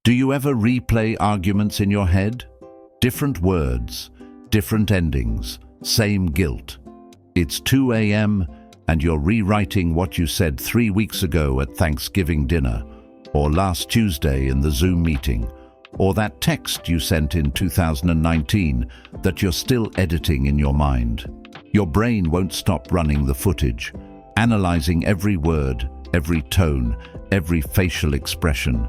Do you ever replay arguments in your head? Different words, different endings, same guilt. It's 2 a.m. and you're rewriting what you said 3 weeks ago at Thanksgiving dinner, or last Tuesday in the Zoom meeting, or that text you sent in 2019 that you're still editing in your mind. Your brain won't stop running the footage, analyzing every word, every tone, every facial expression,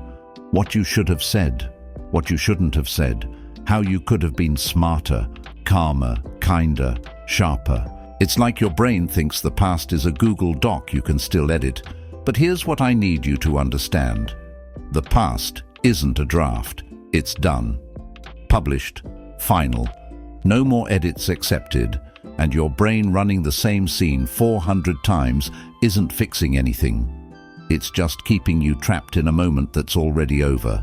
what you should have said, what you shouldn't have said, how you could have been smarter, calmer, kinder, sharper. It's like your brain thinks the past is a Google Doc you can still edit. But here's what I need you to understand. The past isn't a draft. It's done. Published. Final. No more edits accepted. And your brain running the same scene 400 times isn't fixing anything. It's just keeping you trapped in a moment that's already over.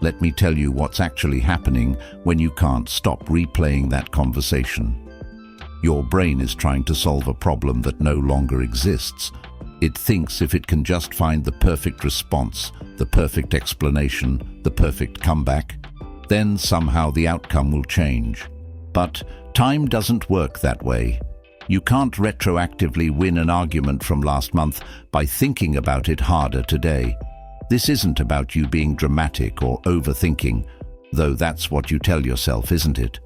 Let me tell you what's actually happening when you can't stop replaying that conversation. Your brain is trying to solve a problem that no longer exists. It thinks if it can just find the perfect response, the perfect explanation, the perfect comeback, then somehow the outcome will change. But time doesn't work that way. You can't retroactively win an argument from last month by thinking about it harder today. This isn't about you being dramatic or overthinking, though that's what you tell yourself, isn't it?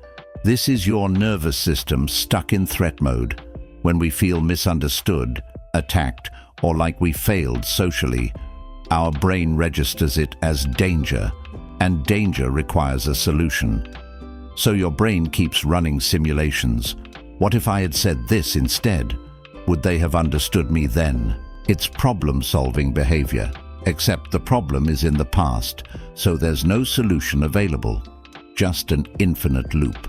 This is your nervous system stuck in threat mode. When we feel misunderstood, attacked, or like we failed socially, our brain registers it as danger, and danger requires a solution. So your brain keeps running simulations. What if I had said this instead? Would they have understood me then? It's problem-solving behavior, except the problem is in the past, so there's no solution available, just an infinite loop.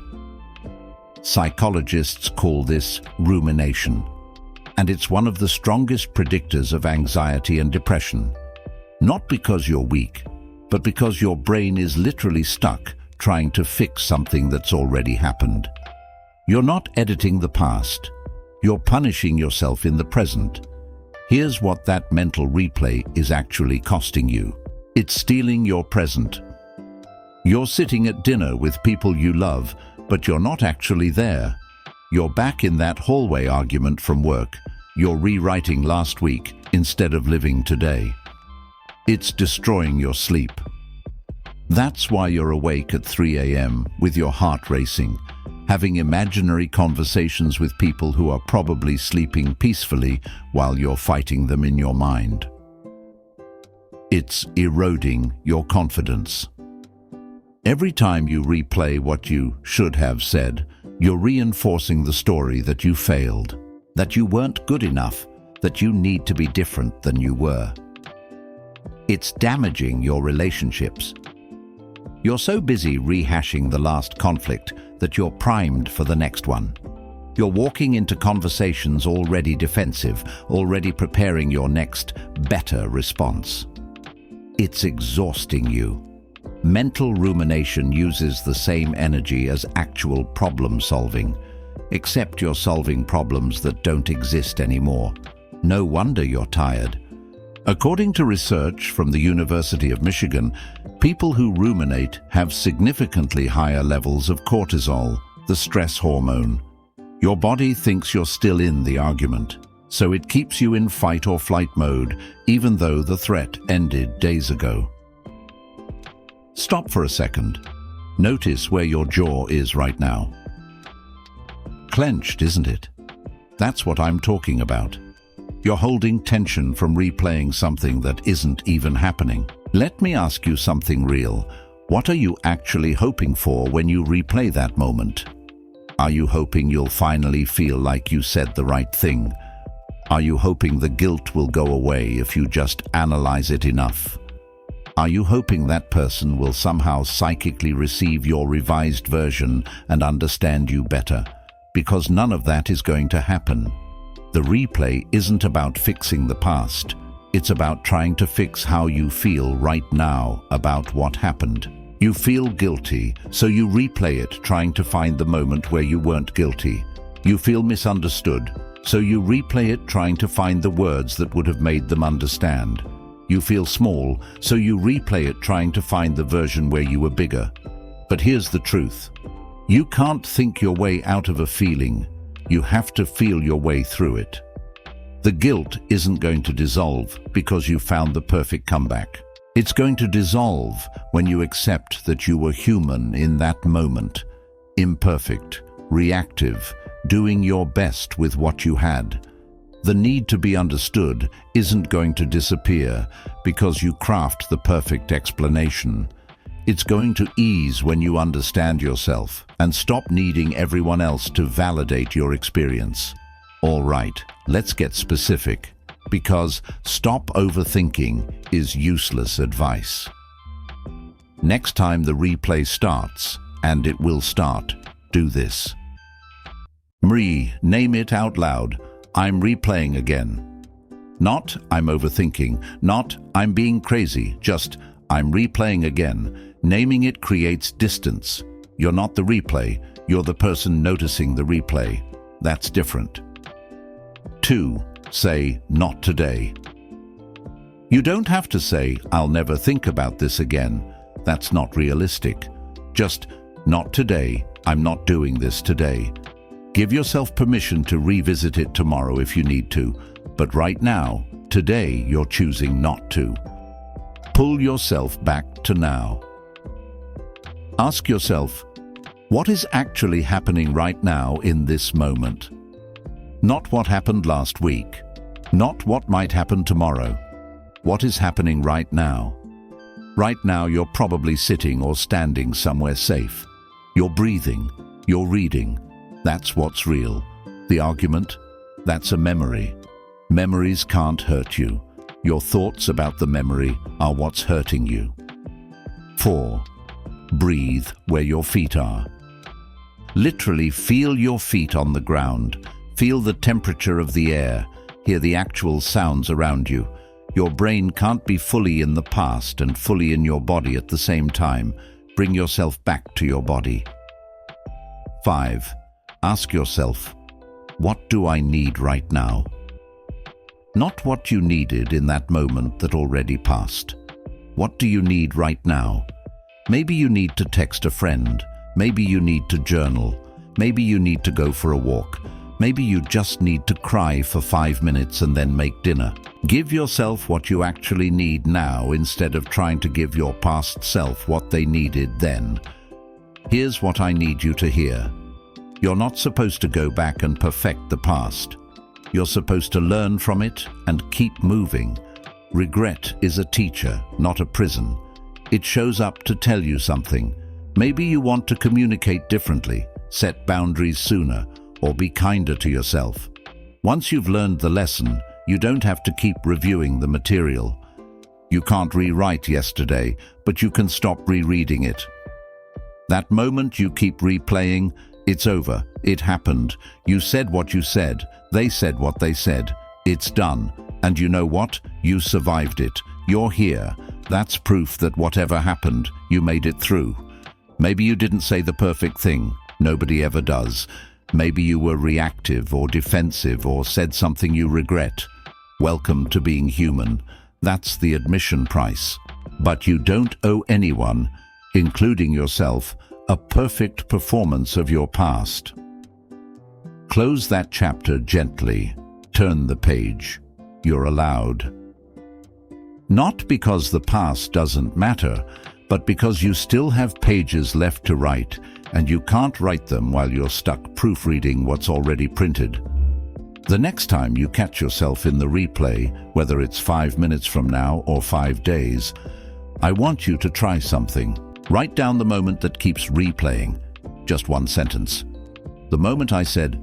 Psychologists call this rumination, and it's one of the strongest predictors of anxiety and depression. Not because you're weak, but because your brain is literally stuck trying to fix something that's already happened. You're not editing the past. You're punishing yourself in the present. Here's what that mental replay is actually costing you. It's stealing your present. You're sitting at dinner with people you love, but you're not actually there. You're back in that hallway argument from work. You're rewriting last week instead of living today. It's destroying your sleep. That's why you're awake at 3 a.m. with your heart racing, having imaginary conversations with people who are probably sleeping peacefully while you're fighting them in your mind. It's eroding your confidence. Every time you replay what you should have said, you're reinforcing the story that you failed, that you weren't good enough, that you need to be different than you were. It's damaging your relationships. You're so busy rehashing the last conflict that you're primed for the next one. You're walking into conversations already defensive, already preparing your next, better response. It's exhausting you. Mental rumination uses the same energy as actual problem solving, except you're solving problems that don't exist anymore. No wonder you're tired. According to research from the University of Michigan, people who ruminate have significantly higher levels of cortisol, the stress hormone. Your body thinks you're still in the argument, so it keeps you in fight or flight mode, even though the threat ended days ago. Stop for a second. Notice where your jaw is right now. Clenched, isn't it? That's what I'm talking about. You're holding tension from replaying something that isn't even happening. Let me ask you something real. What are you actually hoping for when you replay that moment? Are you hoping you'll finally feel like you said the right thing? Are you hoping the guilt will go away if you just analyze it enough? Are you hoping that person will somehow psychically receive your revised version and understand you better? Because none of that is going to happen. The replay isn't about fixing the past. It's about trying to fix how you feel right now about what happened. You feel guilty, so you replay it trying to find the moment where you weren't guilty. You feel misunderstood, so you replay it trying to find the words that would have made them understand. You feel small, so you replay it trying to find the version where you were bigger. But here's the truth. You can't think your way out of a feeling. You have to feel your way through it. The guilt isn't going to dissolve because you found the perfect comeback. It's going to dissolve when you accept that you were human in that moment, imperfect, reactive, doing your best with what you had. The need to be understood isn't going to disappear because you craft the perfect explanation. It's going to ease when you understand yourself and stop needing everyone else to validate your experience. All right, let's get specific, because stop overthinking is useless advice. Next time the replay starts, and it will start, do this. Name it out loud. I'm replaying again. Not I'm overthinking, not I'm being crazy, just I'm replaying again. Naming it creates distance. You're not the replay, you're the person noticing the replay. That's different. 2. Say, not today. You don't have to say, I'll never think about this again. That's not realistic. Just, not today, I'm not doing this today. Give yourself permission to revisit it tomorrow if you need to, but right now, today, you're choosing not to. Pull yourself back to now. Ask yourself, what is actually happening right now in this moment? Not what happened last week, not what might happen tomorrow. What is happening right now? Right now, you're probably sitting or standing somewhere safe. You're breathing, you're reading. That's what's real. The argument? That's a memory. Memories can't hurt you. Your thoughts about the memory are what's hurting you. 4. Breathe where your feet are. Literally feel your feet on the ground. Feel the temperature of the air. Hear the actual sounds around you. Your brain can't be fully in the past and fully in your body at the same time. Bring yourself back to your body. 5. Ask yourself, what do I need right now? Not what you needed in that moment that already passed. What do you need right now? Maybe you need to text a friend. Maybe you need to journal. Maybe you need to go for a walk. Maybe you just need to cry for 5 minutes and then make dinner. Give yourself what you actually need now instead of trying to give your past self what they needed then. Here's what I need you to hear. You're not supposed to go back and perfect the past. You're supposed to learn from it and keep moving. Regret is a teacher, not a prison. It shows up to tell you something. Maybe you want to communicate differently, set boundaries sooner, or be kinder to yourself. Once you've learned the lesson, you don't have to keep reviewing the material. You can't rewrite yesterday, but you can stop rereading it. That moment you keep replaying, it's over. It happened. You said what you said. They said what they said. It's done. And you know what? You survived it. You're here. That's proof that whatever happened, you made it through. Maybe you didn't say the perfect thing. Nobody ever does. Maybe you were reactive or defensive or said something you regret. Welcome to being human. That's the admission price. But you don't owe anyone, including yourself, a perfect performance of your past. Close that chapter gently. Turn the page. You're allowed. Not because the past doesn't matter, but because you still have pages left to write, and you can't write them while you're stuck proofreading what's already printed. The next time you catch yourself in the replay, whether it's 5 minutes from now or 5 days, I want you to try something. Write down the moment that keeps replaying. Just one sentence. The moment I said,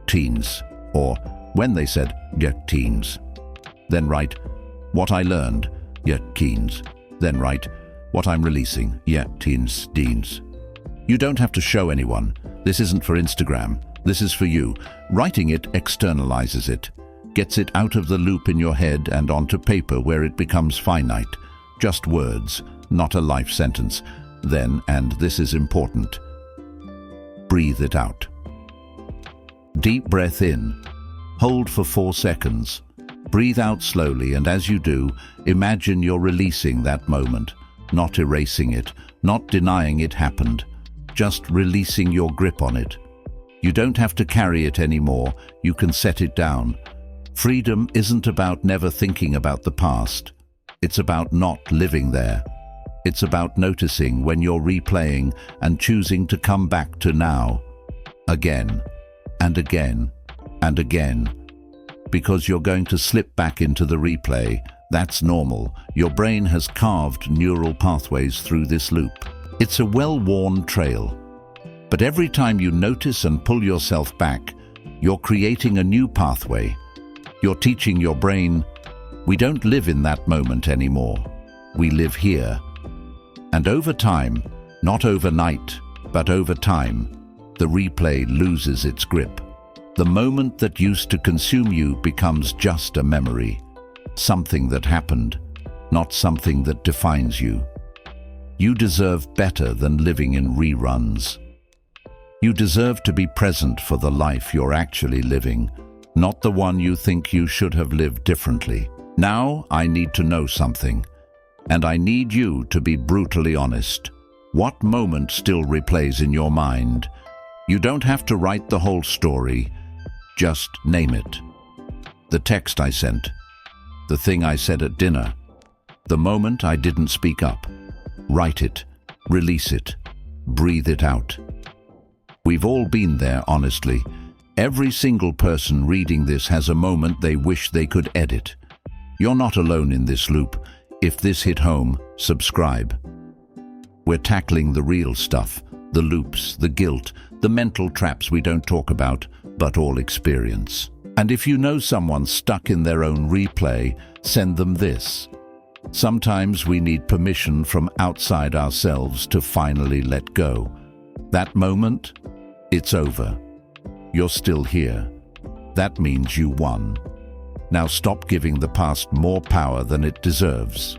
teens, or when they said, teens. Then write, what I learned, teens. Then write, what I'm releasing, teens, deens. You don't have to show anyone. This isn't for Instagram. This is for you. Writing it externalizes it, gets it out of the loop in your head and onto paper where it becomes finite. Just words, not a life sentence. Then, and this is important, breathe it out. Deep breath in. Hold for 4 seconds. Breathe out slowly, and as you do, imagine you're releasing that moment, not erasing it, not denying it happened, just releasing your grip on it. You don't have to carry it anymore, you can set it down. Freedom isn't about never thinking about the past. It's about not living there. It's about noticing when you're replaying and choosing to come back to now. Again, and again, and again. Because you're going to slip back into the replay. That's normal. Your brain has carved neural pathways through this loop. It's a well-worn trail. But every time you notice and pull yourself back, you're creating a new pathway. You're teaching your brain, we don't live in that moment anymore. We live here. And over time, not overnight, but over time, the replay loses its grip. The moment that used to consume you becomes just a memory, something that happened, not something that defines you. You deserve better than living in reruns. You deserve to be present for the life you're actually living, not the one you think you should have lived differently. Now I need to know something, and I need you to be brutally honest. What moment still replays in your mind? You don't have to write the whole story. Just name it. The text I sent. The thing I said at dinner. The moment I didn't speak up. Write it. Release it. Breathe it out. We've all been there, honestly. Every single person reading this has a moment they wish they could edit. You're not alone in this loop. If this hit home, subscribe. We're tackling the real stuff, the loops, the guilt, the mental traps we don't talk about, but all experience. And if you know someone stuck in their own replay, send them this. Sometimes we need permission from outside ourselves to finally let go. That moment, it's over. You're still here. That means you won. Now stop giving the past more power than it deserves.